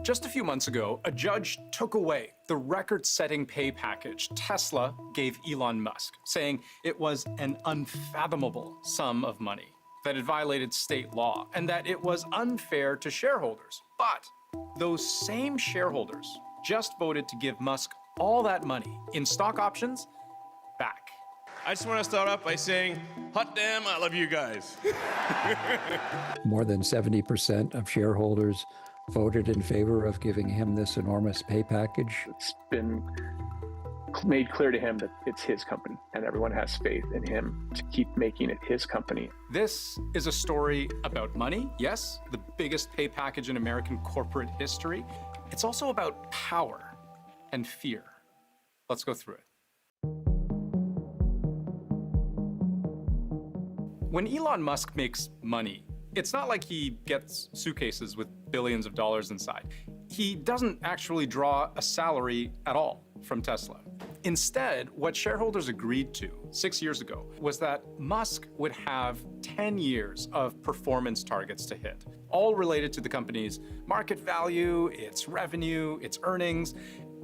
Just a few months ago, a judge took away the record-setting pay package Tesla gave Elon Musk, saying it was an unfathomable sum of money, that it violated state law, and that it was unfair to shareholders. But those same shareholders just voted to give Musk all that money in stock options back. I just want to start off by saying, hot damn, I love you guys. More than 70% of shareholders voted in favor of giving him this enormous pay package. It's been made clear to him that it's his company, and everyone has faith in him to keep making it his company. This is a story about money, yes, the biggest pay package in American corporate history. It's also about power and fear. Let's go through it. When Elon Musk makes money, it's not like he gets suitcases with billions of dollars inside. He doesn't actually draw a salary at all from Tesla. Instead, what shareholders agreed to 6 years ago was that Musk would have 10 years of performance targets to hit, all related to the company's market value, its revenue, its earnings.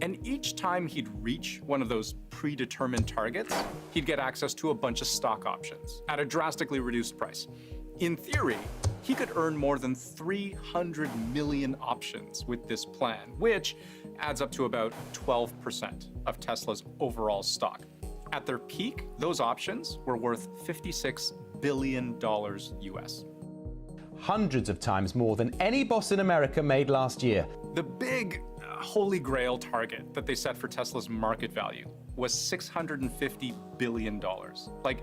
And each time he'd reach one of those predetermined targets, he'd get access to a bunch of stock options at a drastically reduced price. In theory, he could earn more than 300 million options with this plan, which adds up to about 12% of Tesla's overall stock. At their peak, those options were worth $56 billion US. Hundreds of times more than any boss in America made last year. The big holy grail target that they set for Tesla's market value was $650 billion. Like,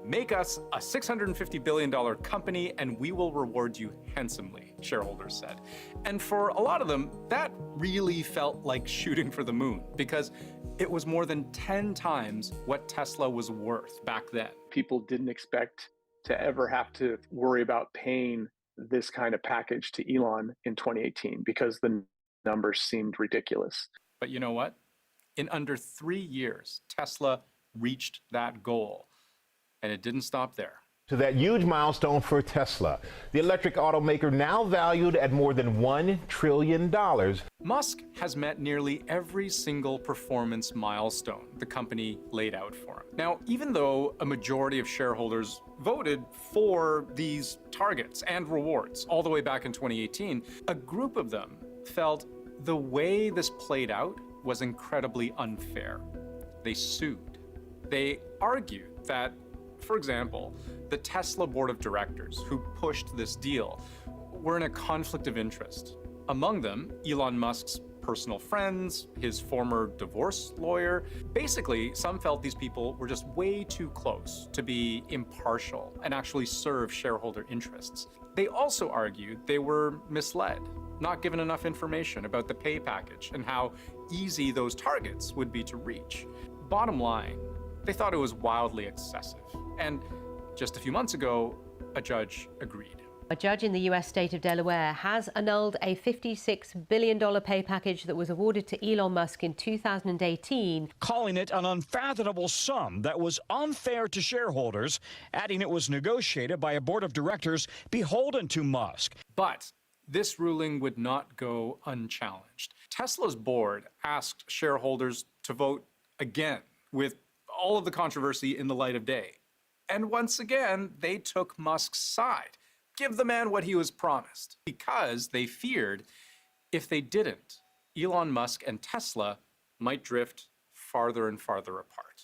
make us a $650 billion company and we will reward you handsomely, shareholders said. And for a lot of them, that really felt like shooting for the moon because it was more than 10 times what Tesla was worth back then. People didn't expect to ever have to worry about paying this kind of package to Elon in 2018 because the numbers seemed ridiculous. But you know what? In under 3 years, Tesla reached that goal. And it didn't stop there. To that huge milestone for Tesla, the electric automaker now valued at more than $1 trillion. Musk has met nearly every single performance milestone the company laid out for him. Now, even though a majority of shareholders voted for these targets and rewards all the way back in 2018, a group of them felt the way this played out was incredibly unfair. They sued. They argued that, for example, the Tesla board of directors who pushed this deal were in a conflict of interest. Among them, Elon Musk's personal friends, his former divorce lawyer. Basically, some felt these people were just way too close to be impartial and actually serve shareholder interests. They also argued they were misled, not given enough information about the pay package and how easy those targets would be to reach. Bottom line, they thought it was wildly excessive. And just a few months ago, a judge agreed. A judge in the US state of Delaware has annulled a $56 billion pay package that was awarded to Elon Musk in 2018. Calling it an unfathomable sum that was unfair to shareholders, adding it was negotiated by a board of directors beholden to Musk. But this ruling would not go unchallenged. Tesla's board asked shareholders to vote again with all of the controversy in the light of day. And once again, they took Musk's side. Give the man what he was promised. Because they feared if they didn't, Elon Musk and Tesla might drift farther and farther apart.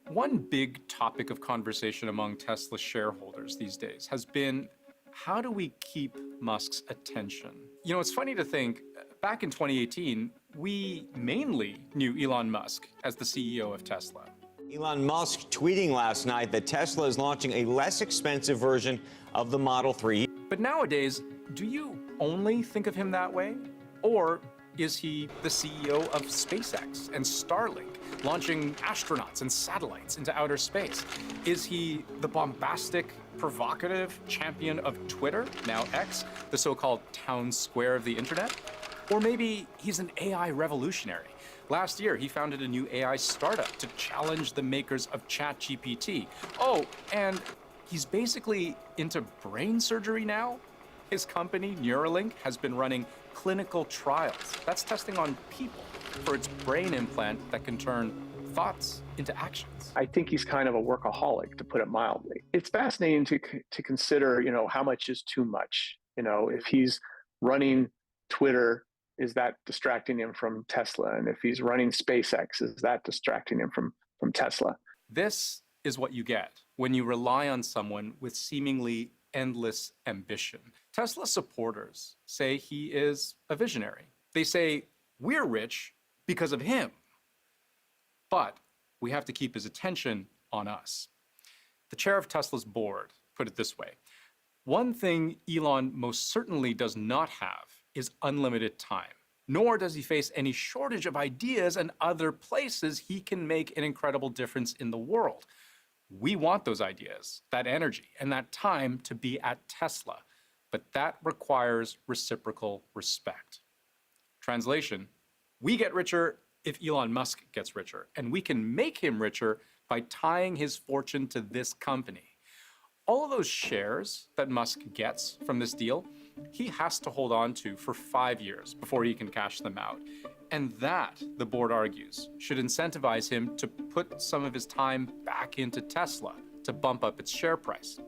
One big topic of conversation among Tesla shareholders these days has been, how do we keep Musk's attention? You know, it's funny to think, back in 2018, we mainly knew Elon Musk as the CEO of Tesla. Elon Musk tweeting last night that Tesla is launching a less expensive version of the Model 3. But nowadays, do you only think of him that way? Or is he the CEO of SpaceX and Starlink, launching astronauts and satellites into outer space? Is he the bombastic, provocative champion of Twitter, now X, the so-called town square of the internet? Or maybe he's an AI revolutionary. Last year, he founded a new AI startup to challenge the makers of ChatGPT. Oh, and He's basically into brain surgery now. His company, Neuralink, has been running clinical trials. That's testing on people for its brain implant that can turn thoughts into actions. I think he's kind of a workaholic, to put it mildly. It's fascinating to consider, how much is too much. If he's running Twitter, is that distracting him from Tesla? And if he's running SpaceX, is that distracting him from Tesla? This is what you get when you rely on someone with seemingly endless ambition. Tesla supporters say he is a visionary. They say, we're rich because of him, but we have to keep his attention on us. The chair of Tesla's board put it this way: one thing Elon most certainly does not have is unlimited time, nor does he face any shortage of ideas and other places he can make an incredible difference in the world. We want those ideas, that energy, and that time to be at Tesla, but that requires reciprocal respect. Translation: we get richer if Elon Musk gets richer, and we can make him richer by tying his fortune to this company. All of those shares that Musk gets from this deal, he has to hold on to for 5 years before he can cash them out. And that, the board argues, should incentivize him to put some of his time back into Tesla to bump up its share price.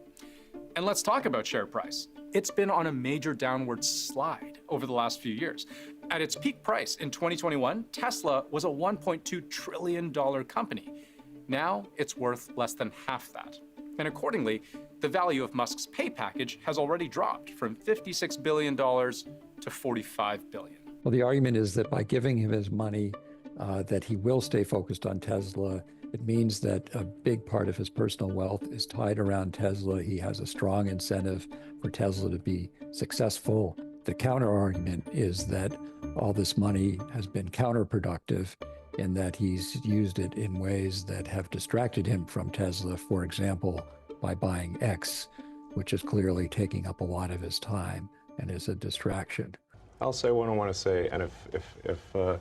And let's talk about share price. It's been on a major downward slide over the last few years. At its peak price in 2021, Tesla was a $1.2 trillion company. Now it's worth less than half that. And accordingly, the value of Musk's pay package has already dropped from $56 billion to $45 billion. Well, the argument is that by giving him his money, that he will stay focused on Tesla. It means that a big part of his personal wealth is tied around Tesla. He has a strong incentive for Tesla to be successful. The counter argument is that all this money has been counterproductive in that he's used it in ways that have distracted him from Tesla, for example, by buying X, which is clearly taking up a lot of his time and is a distraction. I'll say what I want to say, and if the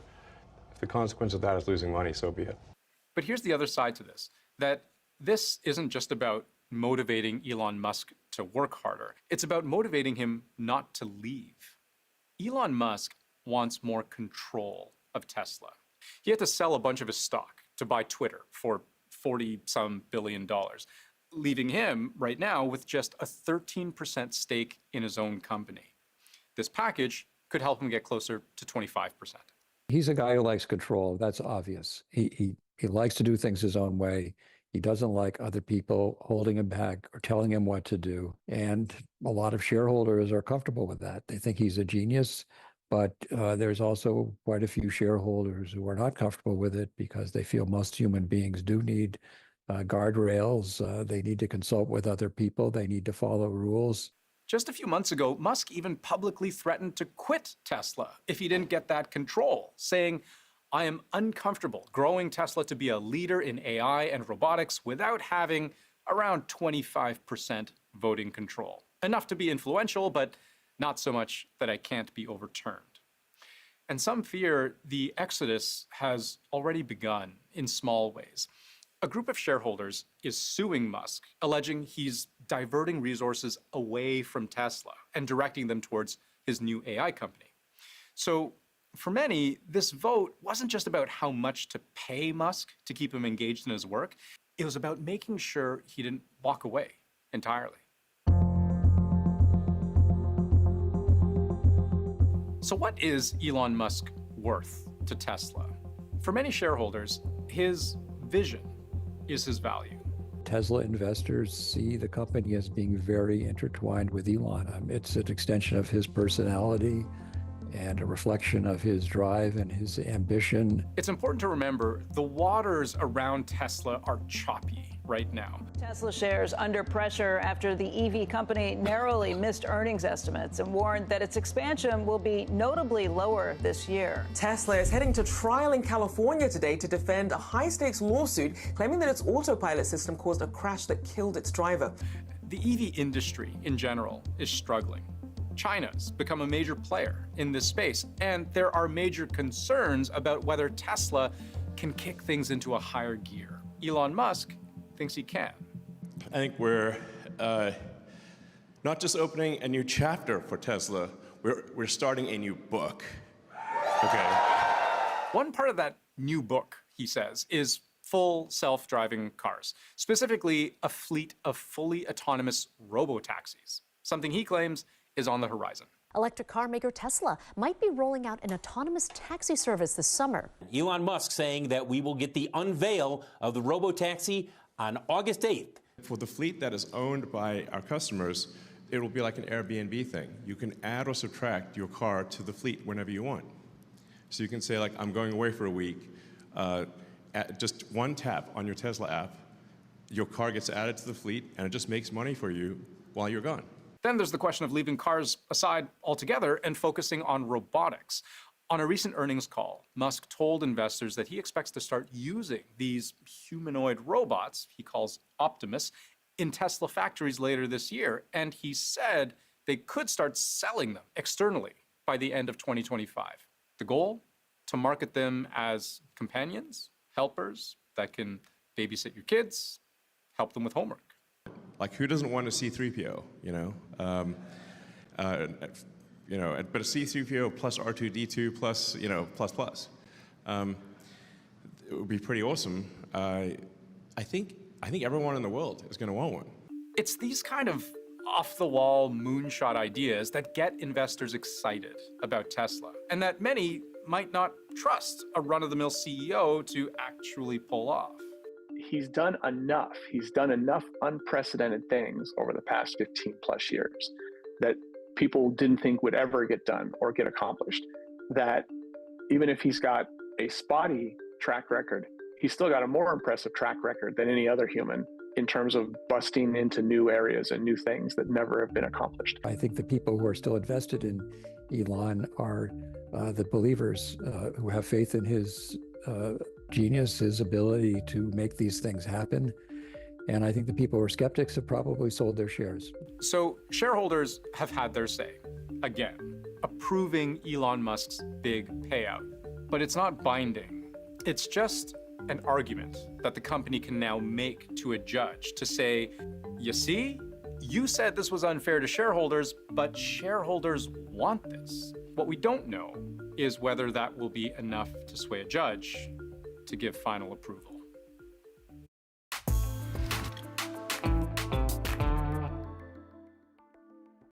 consequence of that is losing money, so be it. But here's the other side to this, that this isn't just about motivating Elon Musk to work harder. It's about motivating him not to leave. Elon Musk wants more control of Tesla. He had to sell a bunch of his stock to buy Twitter for $40-some billion, leaving him right now with just a 13% stake in his own company. This package could help him get closer to 25%. He's a guy who likes control. That's obvious. He likes to do things his own way. He doesn't like other people holding him back or telling him what to do. And a lot of shareholders are comfortable with that. They think he's a genius, but there's also quite a few shareholders who are not comfortable with it because they feel most human beings do need guardrails. They need to consult with other people. They need to follow rules. Just a few months ago, Musk even publicly threatened to quit Tesla if he didn't get that control, saying, "I am uncomfortable growing Tesla to be a leader in AI and robotics without having around 25% voting control. Enough to be influential, but not so much that I can't be overturned." And some fear the exodus has already begun in small ways. A group of shareholders is suing Musk, alleging he's diverting resources away from Tesla and directing them towards his new AI company. So for many, this vote wasn't just about how much to pay Musk to keep him engaged in his work. It was about making sure he didn't walk away entirely. So what is Elon Musk worth to Tesla? For many shareholders, his vision is his value. Tesla investors see the company as being very intertwined with Elon. It's an extension of his personality and a reflection of his drive and his ambition. It's important to remember the waters around Tesla are choppy right now. Tesla shares under pressure after the EV company narrowly missed earnings estimates and warned that its expansion will be notably lower this year. Tesla is heading to trial in California today to defend a high-stakes lawsuit claiming that its autopilot system caused a crash that killed its driver. The EV industry in general is struggling. China's become a major player in this space, and there are major concerns about whether Tesla can kick things into a higher gear. Elon Musk thinks he can. I think we're not just opening a new chapter for Tesla, we're starting a new book. Okay. One part of that new book, he says, is full self-driving cars, specifically a fleet of fully autonomous robo-taxis, something he claims is on the horizon. Electric car maker Tesla might be rolling out an autonomous taxi service this summer. Elon Musk saying that we will get the unveil of the robo-taxi on August 8th. For the fleet that is owned by our customers, it will be like an Airbnb thing. You can add or subtract your car to the fleet whenever you want. So you can say, like, I'm going away for a week. At just one tap on your Tesla app, your car gets added to the fleet, and it just makes money for you while you're gone. Then there's the question of leaving cars aside altogether and focusing on robotics. On a recent earnings call, Musk told investors that he expects to start using these humanoid robots, he calls Optimus, in Tesla factories later this year. And he said they could start selling them externally by the end of 2025. The goal? To market them as companions, helpers that can babysit your kids, help them with homework. Like, who doesn't want a C-3PO, you know? But a C-3PO plus R2-D2 plus, plus. It would be pretty awesome. I think everyone in the world is going to want one. It's these kind of off-the-wall moonshot ideas that get investors excited about Tesla, and that many might not trust a run-of-the-mill CEO to actually pull off. He's done enough. He's done enough unprecedented things over the past 15 plus years that people didn't think would ever get done or get accomplished. That even if he's got a spotty track record, he's still got a more impressive track record than any other human in terms of busting into new areas and new things that never have been accomplished. I think the people who are still invested in Elon are the believers who have faith in his genius, his ability to make these things happen. And I think the people who are skeptics have probably sold their shares. So shareholders have had their say, again, approving Elon Musk's big payout. But it's not binding. It's just an argument that the company can now make to a judge to say, you see, you said this was unfair to shareholders, but shareholders want this. What we don't know is whether that will be enough to sway a judge to give final approval.